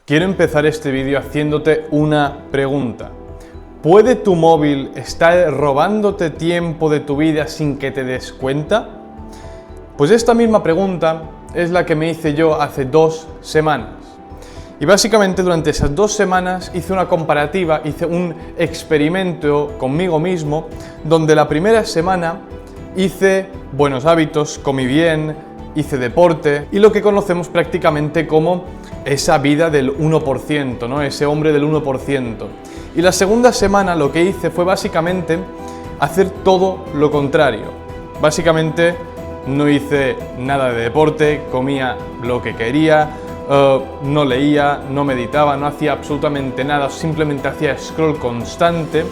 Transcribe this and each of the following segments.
Quiero empezar este vídeo haciéndote una pregunta. ¿Puede tu móvil estar robándote tiempo de tu vida sin que te des cuenta? Pues esta misma pregunta es la que me hice yo hace 2 semanas. Y básicamente durante esas 2 semanas hice una comparativa, hice un experimento conmigo mismo, donde la primera semana hice buenos hábitos, comí bien, hice deporte y lo que conocemos prácticamente como esa vida del 1%, ¿no? Ese hombre del 1%. Y la segunda semana lo que hice fue básicamente hacer todo lo contrario. Básicamente no hice nada de deporte, comía lo que quería, no leía, no meditaba, no hacía absolutamente nada, simplemente hacía scroll constante.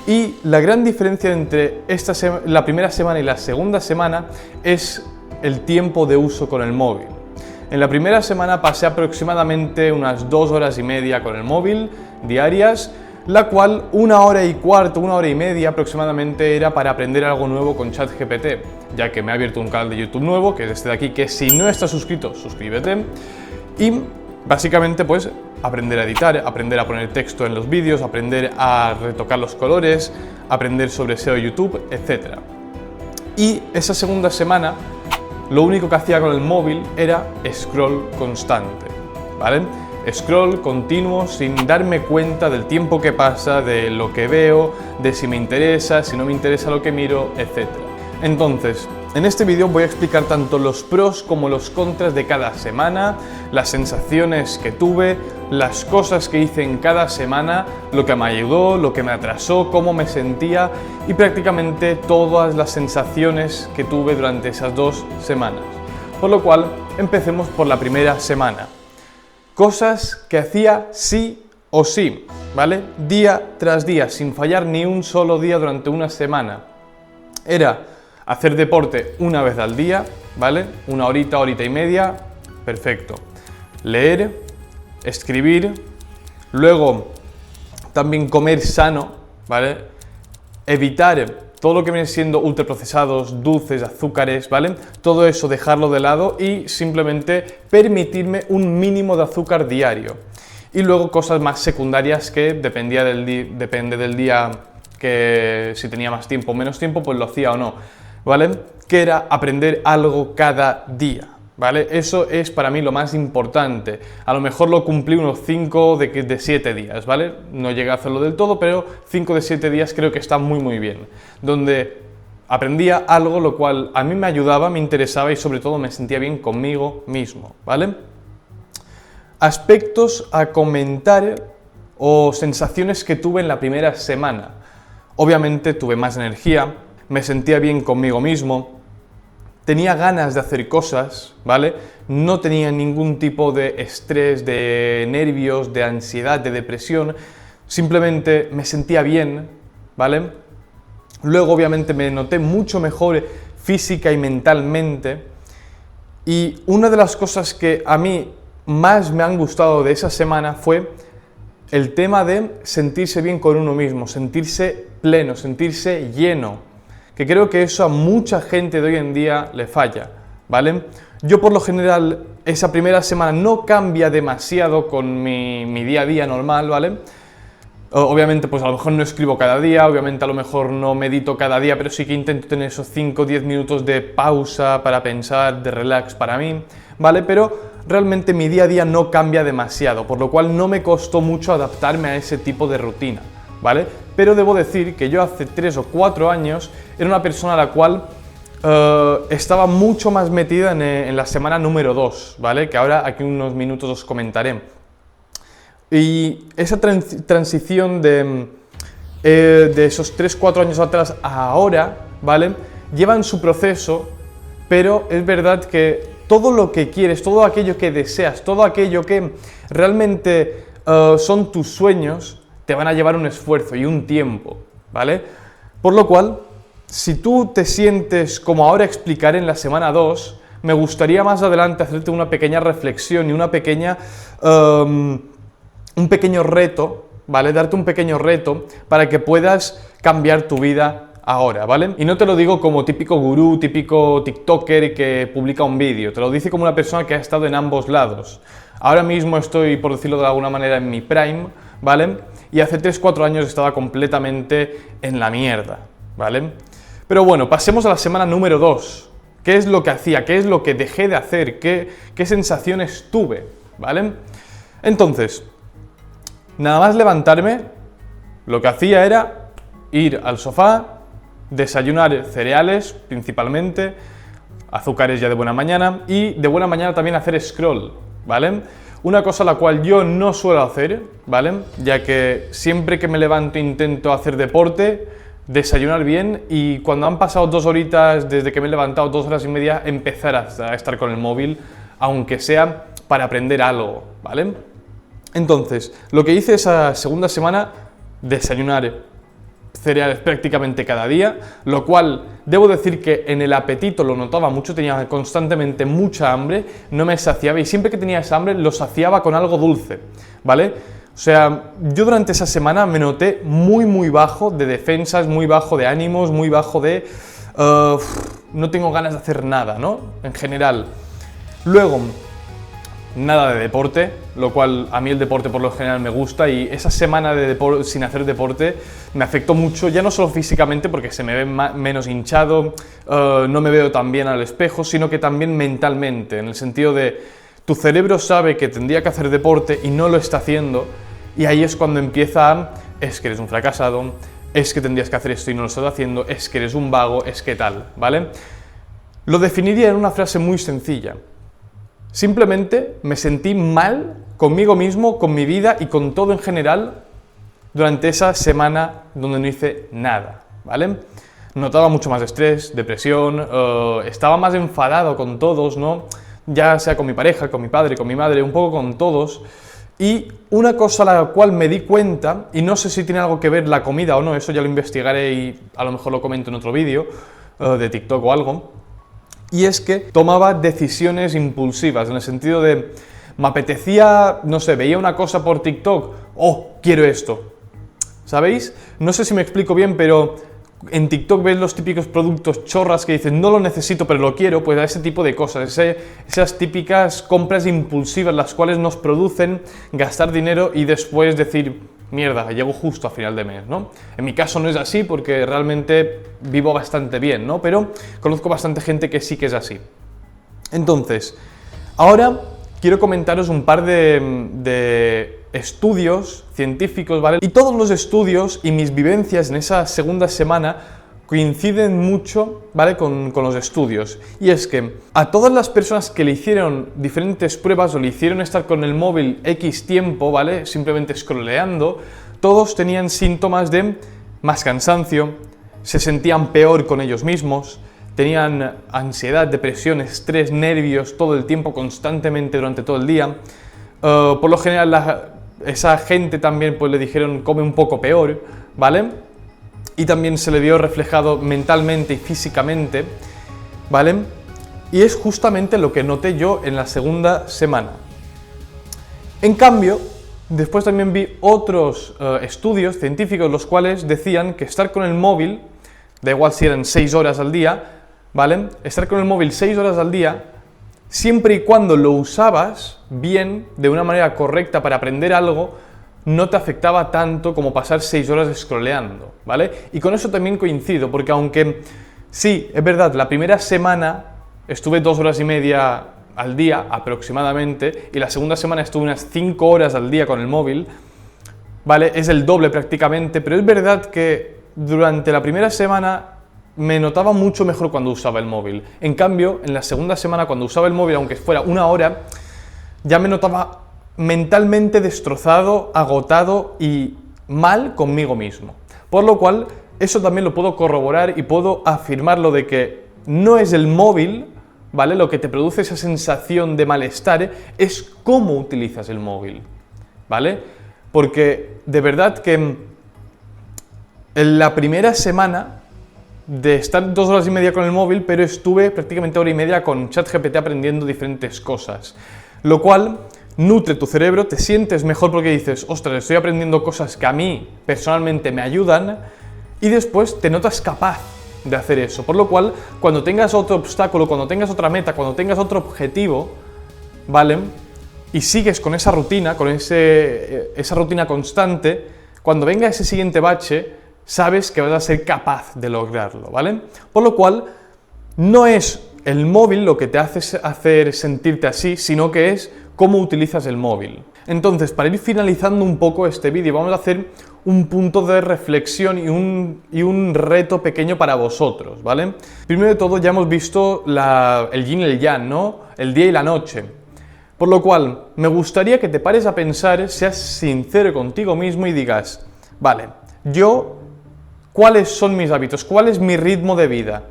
Y la gran diferencia entre la primera semana y la segunda semana es el tiempo de uso con el móvil. En la primera semana pasé aproximadamente unas 2 horas y media con el móvil diarias, la cual 1 hora y cuarto, 1 hora y media aproximadamente era para aprender algo nuevo con ChatGPT, ya que me he abierto un canal de YouTube nuevo, que es este de aquí, que si no estás suscrito, suscríbete. Y básicamente pues aprender a editar, aprender a poner texto en los vídeos, aprender a retocar los colores, aprender sobre SEO YouTube, etc. Y esa segunda semana lo único que hacía con el móvil era scroll constante, ¿vale? Scroll continuo sin darme cuenta del tiempo que pasa, de lo que veo, de si me interesa, si no me interesa lo que miro, etc. Entonces, en este vídeo voy a explicar tanto los pros como los contras de cada semana, las sensaciones que tuve, las cosas que hice en cada semana, lo que me ayudó, lo que me atrasó, cómo me sentía y prácticamente todas las sensaciones que tuve durante esas 2 semanas. Por lo cual, empecemos por la primera semana. Cosas que hacía sí o sí, ¿vale? Día tras día, sin fallar ni un solo día durante una semana. Era hacer deporte 1 vez al día, ¿vale? 1 horita, horita y media, perfecto. Leer, escribir, luego también comer sano, ¿vale? Evitar todo lo que viene siendo ultraprocesados, dulces, azúcares, ¿vale? Todo eso dejarlo de lado y simplemente permitirme un mínimo de azúcar diario. Y luego cosas más secundarias que depende del día, que si tenía más tiempo o menos tiempo, pues lo hacía o no, ¿vale? Que era aprender algo cada día, ¿vale? Eso es para mí lo más importante. A lo mejor lo cumplí unos 5 de 7 días, ¿vale? No llegué a hacerlo del todo, pero 5 de 7 días creo que está muy bien. Donde aprendía algo lo cual a mí me ayudaba, me interesaba y sobre todo me sentía bien conmigo mismo, ¿vale? Aspectos a comentar o sensaciones que tuve en la primera semana. Obviamente tuve más energía, me sentía bien conmigo mismo, tenía ganas de hacer cosas, ¿vale? No tenía ningún tipo de estrés, de nervios, de ansiedad, de depresión, simplemente me sentía bien, ¿vale? Luego obviamente me noté mucho mejor física y mentalmente y una de las cosas que a mí más me han gustado de esa semana fue el tema de sentirse bien con uno mismo, sentirse pleno, sentirse lleno. Que creo que eso a mucha gente de hoy en día le falla, ¿vale? Yo por lo general esa primera semana no cambia demasiado con mi día a día normal, ¿vale? Obviamente pues a lo mejor no escribo cada día, obviamente a lo mejor no medito cada día, pero sí que intento tener esos 5 o 10 minutos de pausa para pensar, de relax para mí, ¿vale? Pero realmente mi día a día no cambia demasiado, por lo cual no me costó mucho adaptarme a ese tipo de rutina, ¿vale? Pero debo decir que yo hace 3 o 4 años era una persona a la cual estaba mucho más metida en la semana número 2, ¿vale? Que ahora aquí unos minutos os comentaré. Y esa transición de esos 3-4 años atrás a ahora, ¿vale? Llevan su proceso, pero es verdad que todo lo que quieres, todo aquello que deseas, todo aquello que realmente son tus sueños, te van a llevar un esfuerzo y un tiempo, ¿vale? Por lo cual, si tú te sientes como ahora explicaré en la semana 2, me gustaría más adelante hacerte una pequeña reflexión y un pequeño reto, ¿vale? Darte un pequeño reto para que puedas cambiar tu vida ahora, ¿vale? Y no te lo digo como típico gurú, típico tiktoker que publica un vídeo, te lo dice como una persona que ha estado en ambos lados. Ahora mismo estoy, por decirlo de alguna manera, en mi prime, ¿vale? Y hace 3-4 años estaba completamente en la mierda, ¿vale? Pero bueno, pasemos a la semana número 2. ¿Qué es lo que hacía? ¿Qué es lo que dejé de hacer? ¿Qué sensaciones tuve? ¿Vale? Entonces, nada más levantarme, lo que hacía era ir al sofá, desayunar cereales principalmente, azúcares ya de buena mañana y de buena mañana también hacer scroll, ¿vale? Una cosa la cual yo no suelo hacer, ¿vale? Ya que siempre que me levanto intento hacer deporte, desayunar bien y cuando han pasado 2 horitas desde que me he levantado, 2 horas y media, empezar a estar con el móvil, aunque sea para aprender algo, ¿vale? Entonces, lo que hice esa segunda semana, desayunar cereales prácticamente cada día, lo cual debo decir que en el apetito lo notaba mucho, tenía constantemente mucha hambre, no me saciaba y siempre que tenía esa hambre lo saciaba con algo dulce, ¿vale? O sea, yo durante esa semana me noté muy bajo de defensas, muy bajo de ánimos, muy bajo de... no tengo ganas de hacer nada, ¿no? En general. Luego, nada de deporte, lo cual a mí el deporte por lo general me gusta y esa semana de sin hacer deporte me afectó mucho, ya no solo físicamente porque se me ve menos hinchado, no me veo tan bien al espejo, sino que también mentalmente, en el sentido de tu cerebro sabe que tendría que hacer deporte y no lo está haciendo y ahí es cuando empieza es que eres un fracasado, es que tendrías que hacer esto y no lo estás haciendo, es que eres un vago, es que tal, ¿vale? Lo definiría en una frase muy sencilla. Simplemente me sentí mal conmigo mismo, con mi vida y con todo en general durante esa semana donde no hice nada, ¿vale? Notaba mucho más estrés, depresión, estaba más enfadado con todos, ¿no? Ya sea con mi pareja, con mi padre, con mi madre, un poco con todos. Y una cosa a la cual me di cuenta, y no sé si tiene algo que ver la comida o no, eso ya lo investigaré y a lo mejor lo comento en otro vídeo de TikTok o algo, y es que tomaba decisiones impulsivas, en el sentido de, me apetecía, no sé, veía una cosa por TikTok, ¡oh, quiero esto! ¿Sabéis? No sé si me explico bien, pero en TikTok ves los típicos productos chorras que dices, no lo necesito, pero lo quiero, pues a ese tipo de cosas, esas típicas compras impulsivas, las cuales nos producen gastar dinero y después decir, mierda, llego justo a final de mes, ¿no? En mi caso no es así porque realmente vivo bastante bien, ¿no? Pero conozco bastante gente que sí que es así. Entonces, ahora quiero comentaros un par de estudios científicos, ¿vale? Y todos los estudios y mis vivencias en esa segunda semana coinciden mucho, ¿vale? Con los estudios. Y es que a todas las personas que le hicieron diferentes pruebas o le hicieron estar con el móvil X tiempo, ¿vale? Simplemente scrolleando, todos tenían síntomas de más cansancio, se sentían peor con ellos mismos, tenían ansiedad, depresión, estrés, nervios todo el tiempo, constantemente durante todo el día. Por lo general esa gente también pues le dijeron come un poco peor, ¿vale? Y también se le vio reflejado mentalmente y físicamente, ¿vale? Y es justamente lo que noté yo en la segunda semana. En cambio, después también vi otros estudios científicos los cuales decían que estar con el móvil, da igual si eran 6 horas al día, ¿vale? Estar con el móvil 6 horas al día, siempre y cuando lo usabas bien, de una manera correcta para aprender algo, no te afectaba tanto como pasar 6 horas scrolleando, ¿vale? Y con eso también coincido, porque aunque sí, es verdad, la primera semana estuve 2 horas y media al día aproximadamente, y la segunda semana estuve unas 5 horas al día con el móvil, ¿vale? Es el doble prácticamente, pero es verdad que durante la primera semana me notaba mucho mejor cuando usaba el móvil. En cambio, en la segunda semana cuando usaba el móvil, aunque fuera 1 hora, ya me notaba mentalmente destrozado, agotado y mal conmigo mismo. Por lo cual, eso también lo puedo corroborar y puedo afirmarlo de que no es el móvil, ¿vale? Lo que te produce esa sensación de malestar es cómo utilizas el móvil, ¿vale? Porque de verdad que en la primera semana de estar 2 horas y media con el móvil, pero estuve prácticamente 1 hora y media con ChatGPT aprendiendo diferentes cosas, lo cual nutre tu cerebro, te sientes mejor porque dices, ostras, estoy aprendiendo cosas que a mí personalmente me ayudan y después te notas capaz de hacer eso, por lo cual cuando tengas otro obstáculo, cuando tengas otra meta, cuando tengas otro objetivo, ¿vale? y sigues con esa rutina, con esa rutina constante, cuando venga ese siguiente bache, sabes que vas a ser capaz de lograrlo, ¿vale? Por lo cual, no es el móvil lo que te hace hacer sentirte así, sino que es cómo utilizas el móvil. Entonces, para ir finalizando un poco este vídeo, vamos a hacer un punto de reflexión y un reto pequeño para vosotros, ¿vale? Primero de todo, ya hemos visto el yin y el yang, ¿no? El día y la noche. Por lo cual, me gustaría que te pares a pensar, seas sincero contigo mismo y digas, vale, ¿cuáles son mis hábitos? ¿Cuál es mi ritmo de vida?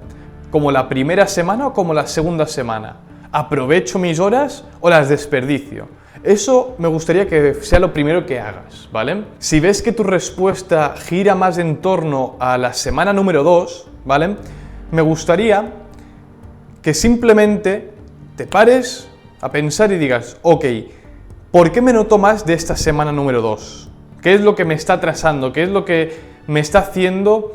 ¿Como la primera semana o como la segunda semana? ¿Aprovecho mis horas o las desperdicio? Eso me gustaría que sea lo primero que hagas, ¿vale? Si ves que tu respuesta gira más en torno a la semana número 2, ¿vale? Me gustaría que simplemente te pares a pensar y digas, ok, ¿por qué me noto más de esta semana número 2? ¿Qué es lo que me está atrasando? ¿Qué es lo que me está haciendo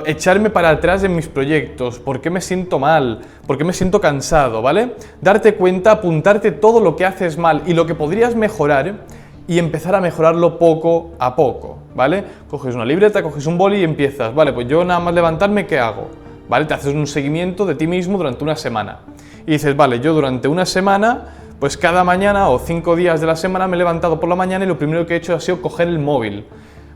echarme para atrás en mis proyectos? ¿Por qué me siento mal? ¿Por qué me siento cansado? ¿Vale? Darte cuenta, apuntarte todo lo que haces mal y lo que podrías mejorar y empezar a mejorarlo poco a poco, ¿vale? Coges una libreta, coges un boli y empiezas, vale, pues yo nada más levantarme, ¿qué hago? ¿Vale? Te haces un seguimiento de ti mismo durante una semana. Y dices, vale, yo durante una semana, pues cada mañana o 5 días de la semana me he levantado por la mañana y lo primero que he hecho ha sido coger el móvil.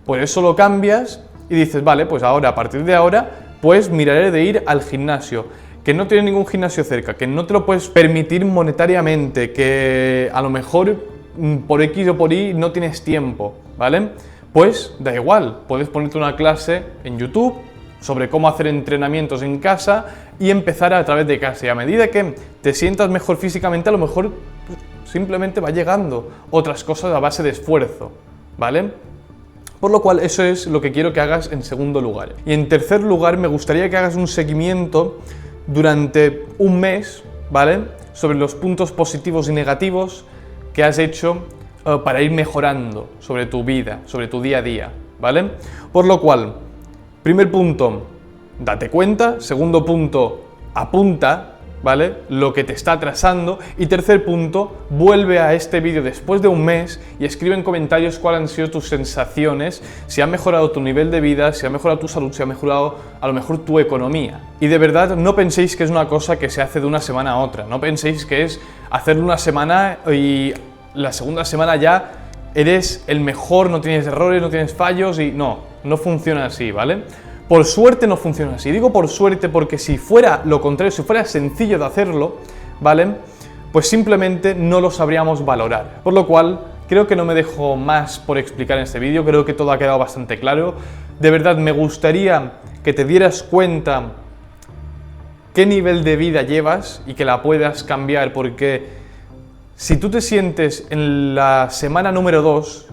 Pues eso lo cambias y dices, vale, pues ahora, a partir de ahora, pues miraré de ir al gimnasio, que no tiene ningún gimnasio cerca, que no te lo puedes permitir monetariamente, que a lo mejor por X o por Y no tienes tiempo, ¿vale? Pues da igual, puedes ponerte una clase en YouTube sobre cómo hacer entrenamientos en casa y empezar a través de casa. Y a medida que te sientas mejor físicamente, a lo mejor simplemente va llegando otras cosas a base de esfuerzo, ¿vale? Por lo cual, eso es lo que quiero que hagas en segundo lugar. Y en tercer lugar, me gustaría que hagas un seguimiento durante un mes, ¿vale? Sobre los puntos positivos y negativos que has hecho para ir mejorando sobre tu vida, sobre tu día a día, ¿vale? Por lo cual, primer punto, date cuenta. Segundo punto, apunta, ¿vale? Lo que te está atrasando. Y tercer punto, vuelve a este vídeo después de un mes y escribe en comentarios cuáles han sido tus sensaciones, si ha mejorado tu nivel de vida, si ha mejorado tu salud, si ha mejorado a lo mejor tu economía. Y de verdad, no penséis que es una cosa que se hace de una semana a otra. No penséis que es hacerlo una semana y la segunda semana ya eres el mejor, no tienes errores, no tienes fallos y no funciona así, ¿vale? Por suerte no funciona así. Digo por suerte porque si fuera lo contrario, si fuera sencillo de hacerlo, ¿vale? Pues simplemente no lo sabríamos valorar. Por lo cual, creo que no me dejo más por explicar en este vídeo, creo que todo ha quedado bastante claro. De verdad, me gustaría que te dieras cuenta qué nivel de vida llevas y que la puedas cambiar, porque si tú te sientes en la semana número 2,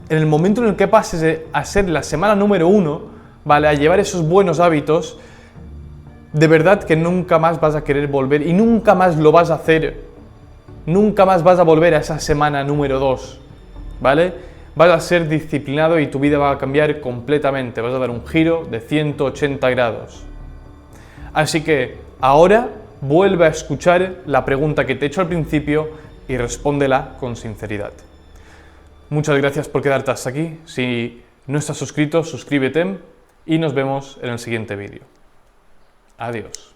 en el momento en el que pases a ser la semana número 1, ¿vale? A llevar esos buenos hábitos, de verdad que nunca más vas a querer volver y nunca más lo vas a hacer. Nunca más vas a volver a esa semana número 2, ¿vale? Vas a ser disciplinado y tu vida va a cambiar completamente. Vas a dar un giro de 180 grados. Así que ahora vuelve a escuchar la pregunta que te he hecho al principio y respóndela con sinceridad. Muchas gracias por quedarte hasta aquí. Si no estás suscrito, suscríbete y nos vemos en el siguiente vídeo. Adiós.